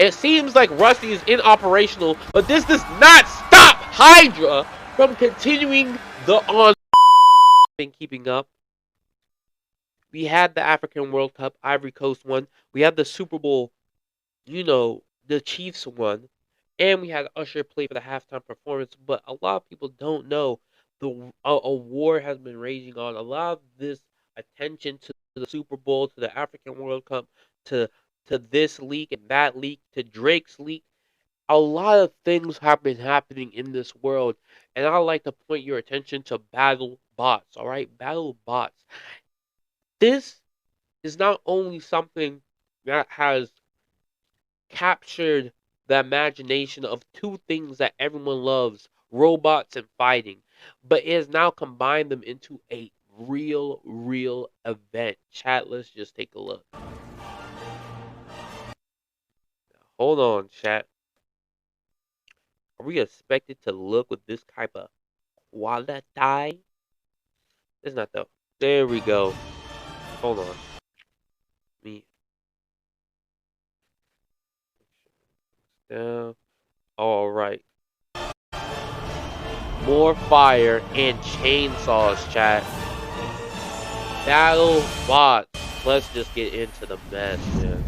It seems like Rusty is inoperational, but this does not stop Hydra from continuing the on. Been keeping up. We had the African World Cup, Ivory Coast won. We had the Super Bowl, the Chiefs won. And we had Usher play for the halftime performance. But a lot of people don't know a war has been raging on. A lot of this attention to the Super Bowl, to the African World Cup, to this leak and that leak, to Drake's leak. A lot of things have been happening in this world. And I'd like to point your attention to Battle Bots, alright? Battle Bots. This is not only something that has captured the imagination of two things that everyone loves, robots and fighting, but it has now combined them into a real event. Chat, let's just take a look. Hold on, chat. Are we expected to look with this type of quality? It's not though. There we go. Hold on. Me. All right. More fire and chainsaws, chat. Battle bots. Let's just get into the mess, man.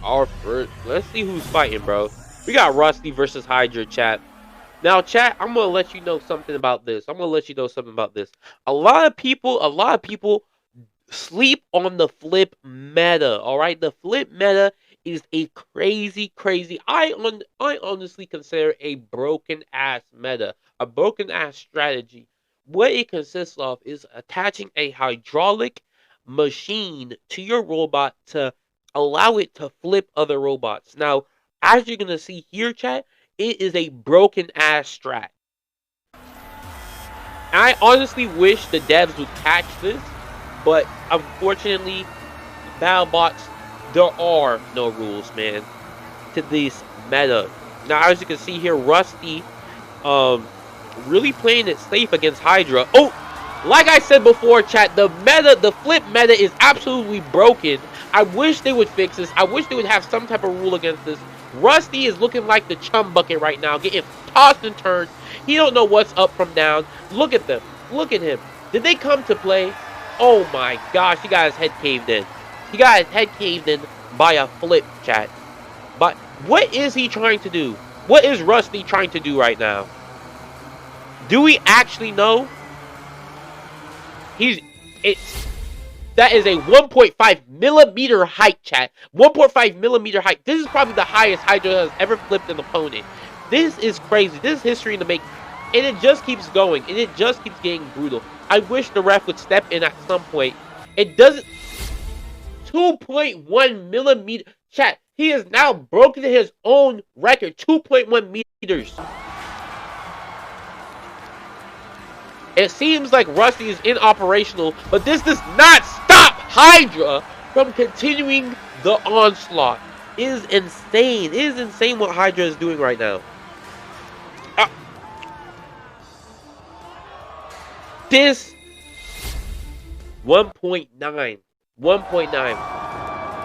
Our first. Let's see who's fighting, bro. We got Rusty versus Hydra, chat. Now, chat, I'm gonna let you know something about this. A lot of people sleep on the flip meta. All right, the flip meta is a crazy. I honestly consider a broken ass meta, a broken ass strategy. What it consists of is attaching a hydraulic machine to your robot to allow it to flip other robots. Now, as you're gonna see here, chat, it is a broken ass strat. I honestly wish the devs would catch this, but unfortunately, BattleBots, there are no rules, man, to this meta. Now, as you can see here, Rusty, really playing it safe against Hydra. Oh, like I said before, chat, the flip meta is absolutely broken. I wish they would fix this. I wish they would have some type of rule against this. Rusty is looking like the chum bucket right now, getting tossed and turned. He don't know what's up from down. Look at them. Look at him. Did they come to play? Oh my gosh, he got his head caved in. He got his head caved in by a flip, chat. But what is he trying to do? What is Rusty trying to do right now? Do we actually know? That is a 1.5 millimeter height, chat. 1.5 millimeter height. This is probably the highest Hydra has ever flipped an opponent. This is crazy. This is history in the make. And it just keeps going. And it just keeps getting brutal. I wish the ref would step in at some point. It doesn't. 2.1 millimeter. Chat, he has now broken his own record. 2.1 meters. It seems like Rusty is inoperational, but this does not stop Hydra from continuing the onslaught. It is insane. It is insane what Hydra is doing right now. This 1.9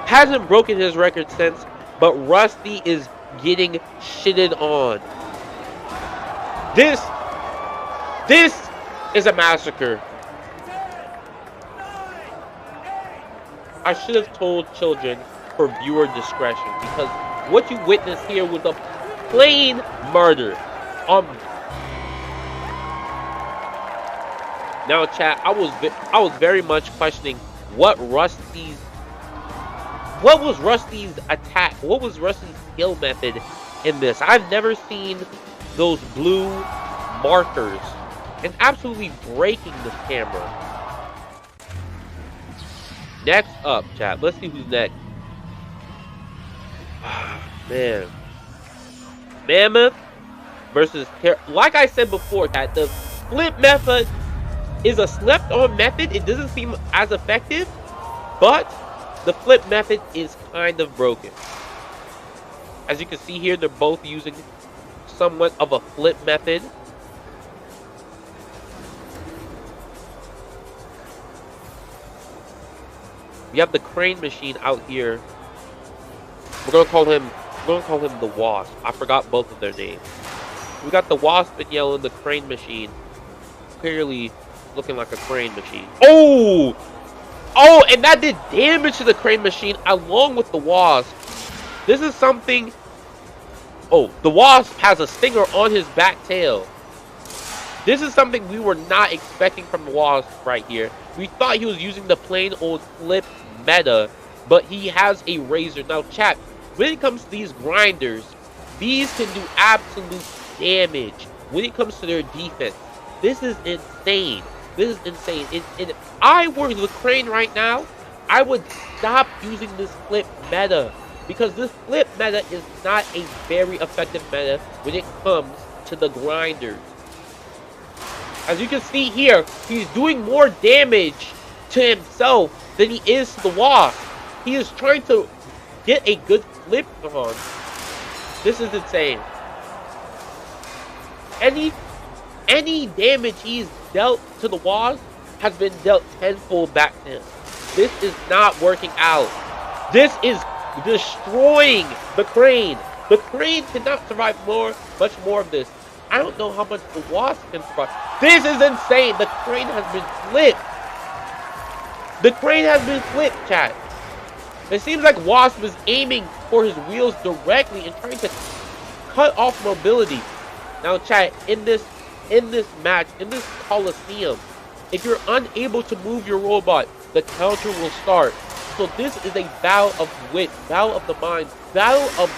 hasn't broken his record since, but Rusty is getting shitted on. This is a massacre. I should have told children for viewer discretion, because what you witnessed here was a plain murder. Now, chat, I was very much questioning what was Rusty's attack? What was Rusty's skill method in this? I've never seen those blue markers and absolutely breaking this camera. Next up, chat. Let's see who's next. Man. Mammoth versus... Like I said before, chat, the flip method is a slept-on method. It doesn't seem as effective, but the flip method is kind of broken. As you can see here, they're both using somewhat of a flip method. We have the crane machine out here. We're gonna call him the Wasp. I forgot both of their names. We got the Wasp in yellow and the crane machine. Clearly looking like a crane machine. Oh! Oh, and that did damage to the crane machine along with the Wasp. This is something... Oh, the Wasp has a stinger on his back tail. This is something we were not expecting from the Wasp right here. We thought he was using the plain old flip meta, but he has a razor. Now, chat, when it comes to these grinders, these can do absolute damage when it comes to their defense. This is insane. This is insane. If I were the crane right now, I would stop using this flip meta, because this flip meta is not a very effective meta when it comes to the grinders. As you can see here, he's doing more damage to himself than he is to the Wasp. He is trying to get a good flip on. This is insane. Any damage he's dealt to the Wasp has been dealt tenfold back to him. This is not working out. This is destroying the crane. The crane cannot survive much more of this. I don't know how much the Wasp can survive. This is insane. The crane has been flipped. The crane has been flipped, chat. It seems like Wasp is aiming for his wheels directly and trying to cut off mobility. Now, chat, in this match, in this Coliseum, if you're unable to move your robot, the counter will start. So this is a battle of wit, battle of the mind, battle of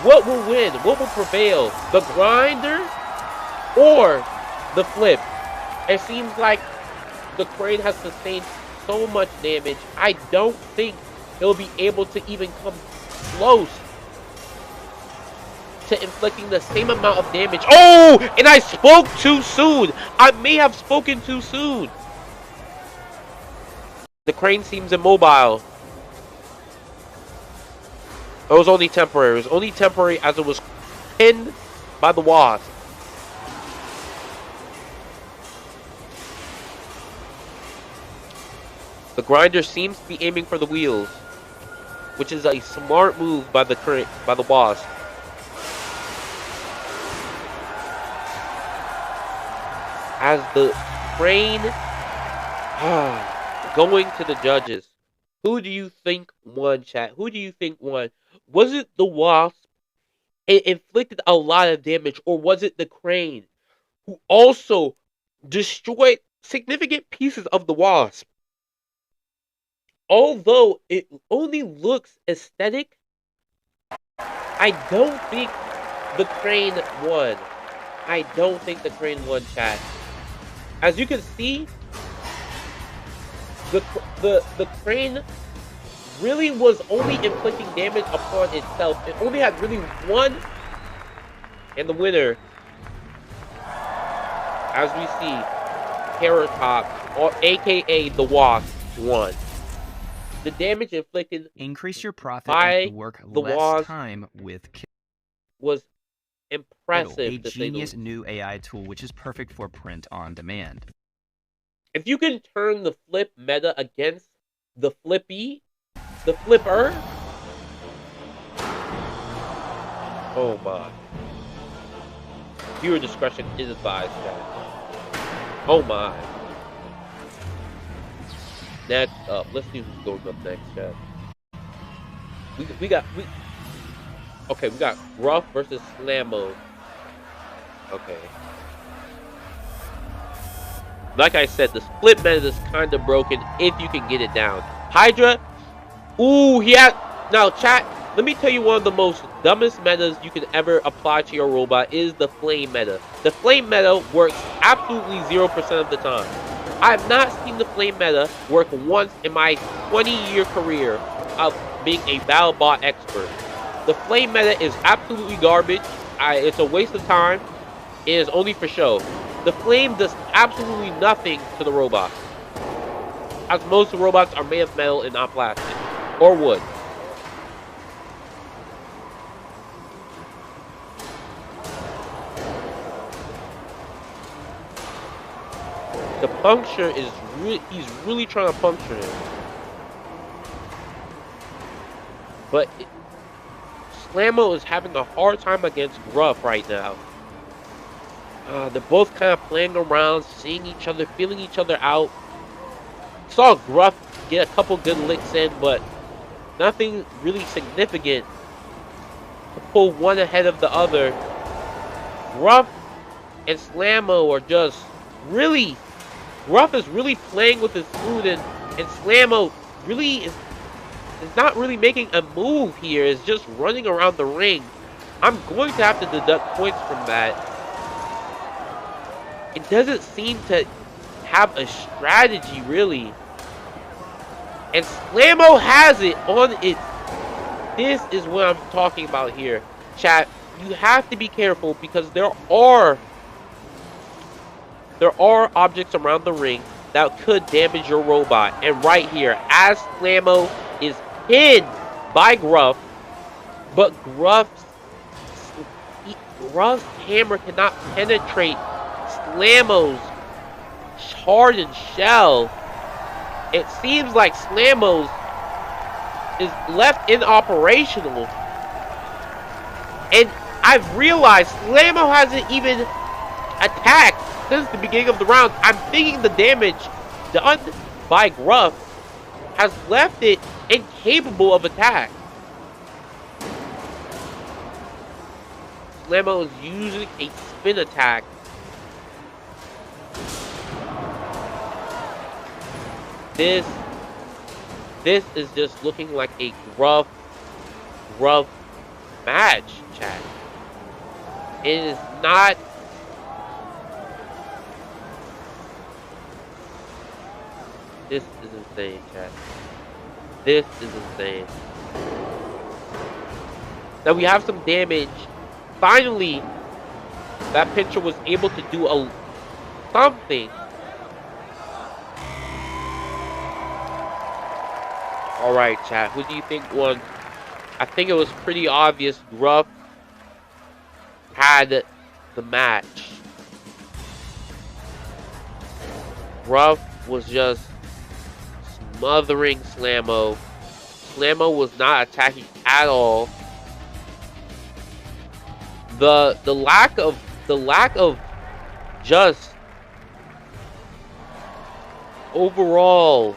what will win, what will prevail, the grinder or the flip. It seems like the crane has sustained so much damage. I don't think he'll be able to even come close to inflicting the same amount of damage. Oh, and I spoke too soon. I may have spoken too soon. The crane seems immobile. It was only temporary. It was only temporary as it was pinned by the Wasp. The grinder seems to be aiming for the wheels, which is a smart move by the Wasp. As the crane going to the judges. Who do you think won, chat? Who do you think won? Was it the Wasp? It inflicted a lot of damage, or was it the crane, who also destroyed significant pieces of the Wasp? Although it only looks aesthetic, I don't think the crane won. I don't think the crane won, chat. As you can see, the crane really was only inflicting damage upon itself. It only had really one, and the winner, as we see, Terror Top, or aka the Wasp, won. The damage inflicted increase your profit by and work the less Wasp time with was impressive. a genius new AI tool which is perfect for print on demand. If you can turn the flip meta against the flipper, oh my. Viewer discretion is advised, chat. Oh my. Next up, let's see who's going up next, chat. We got Gruff versus Slammo. Okay. Like I said, the split meta is kind of broken if you can get it down. Hydra, ooh, now chat, let me tell you one of the most dumbest metas you can ever apply to your robot is the flame meta. The flame meta works absolutely 0% of the time. I have not seen the flame meta work once in my 20-year career of being a BattleBot expert. The flame meta is absolutely garbage. It's a waste of time. It is only for show. The flame does absolutely nothing to the robot, as most robots are made of metal and not plastic or wood. The puncture is he's really trying to puncture him. But Slammo is having a hard time against Gruff right now. They're both kind of playing around, seeing each other, feeling each other out. Saw Gruff get a couple good licks in, but nothing really significant to pull one ahead of the other. Gruff and Slammo are just really... Gruff is really playing with his food, and Slammo really is not really making a move here. Is just running around the ring. I'm going to have to deduct points from that. It doesn't seem to have a strategy, really. And Slammo has it on it. This is what I'm talking about here. Chat, you have to be careful because there are objects around the ring that could damage your robot. And right here, as Slammo is pinned by Gruff, but Gruff's hammer cannot penetrate Slammo's hardened shell. It seems like Slammo's is left inoperational. And I've realized Slammo hasn't even attacked since the beginning of the round. I'm thinking the damage done by Gruff has left it incapable of attack. Slammo is using a spin attack. This is just looking like a Gruff match, chat. It is not. This is insane, chat. This is insane. Now we have some damage. Finally, that pitcher was able to do something. Alright, chat. Who do you think won? I think it was pretty obvious Gruff had the match. Gruff was just smothering Slammo. Slammo was not attacking at all. The lack of just overall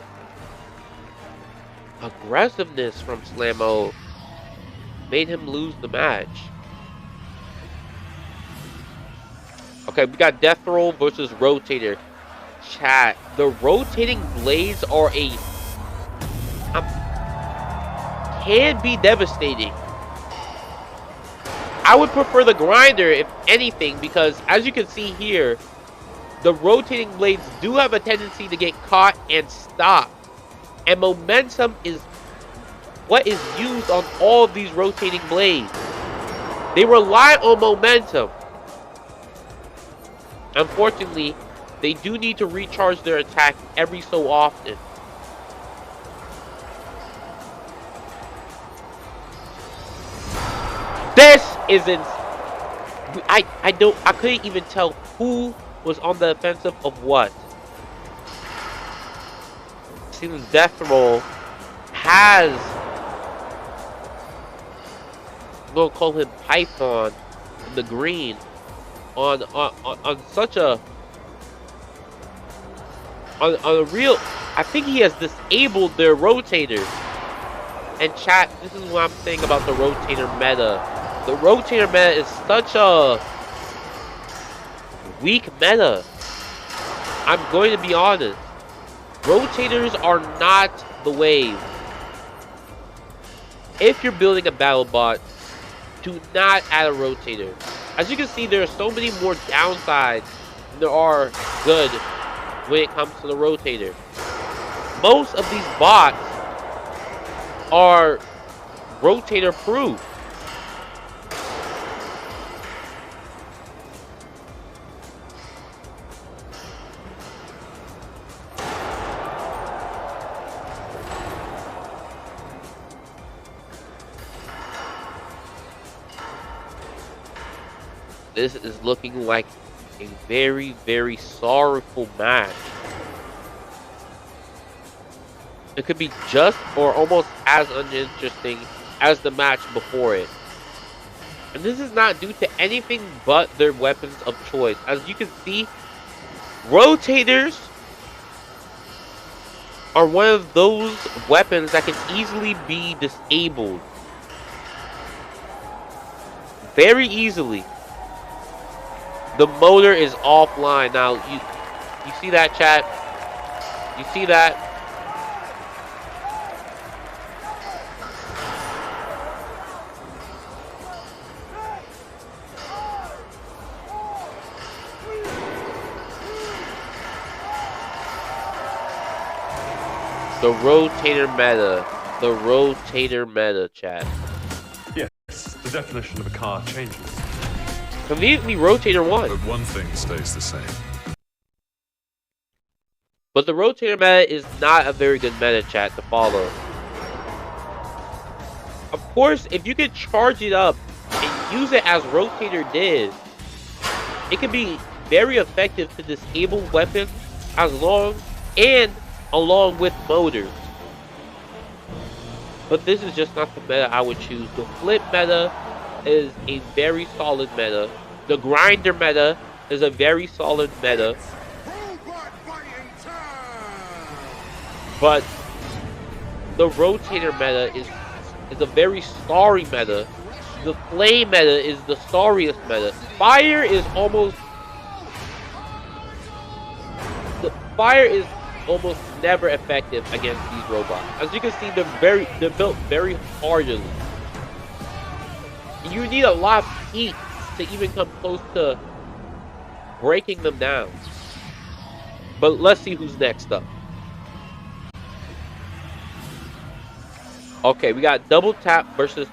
aggressiveness from Slammo made him lose the match. Okay, we got Death Roll versus Rotator. Chat, the rotating blades are can be devastating. I would prefer the grinder if anything, because as you can see here, the rotating blades do have a tendency to get caught and stopped. And momentum is what is used on all of these rotating blades. They rely on momentum. Unfortunately, they do need to recharge their attack every so often. This isn't. I couldn't even tell who was on the offensive of what. Seems Death Roll has. I'm gonna call him Python in the green on such a on a real. I think he has disabled their rotators. And chat, this is what I'm saying about the rotator meta. The rotator meta is such a weak meta. I'm going to be honest. Rotators are not the wave. If you're building a battle bot, do not add a rotator. As you can see, there are so many more downsides than there are good when it comes to the rotator. Most of these bots are rotator proof. This is looking like a very, very sorrowful match. It could be just or almost as uninteresting as the match before it. And this is not due to anything but their weapons of choice. As you can see, rotators are one of those weapons that can easily be disabled. Very easily. The motor is offline. Now, you see that, chat? You see that? The rotator meta. The rotator meta, chat. Yes, the definition of a car changes. Conveniently, rotator won. But one thing stays the same. But the rotator meta is not a very good meta, chat, to follow. Of course, if you could charge it up and use it as Rotator did, it can be very effective to disable weapons along with motors. But this is just not the meta I would choose. The flip meta is a very solid meta. The grinder meta is a very solid meta. But the rotator meta is a very sorry meta. The flame meta is the sorriest meta. Fire is almost never effective against these robots. As you can see, they're built very hardily. You need a lot of heat to even come close to breaking them down. But let's see who's next up. Okay, we got double tap versus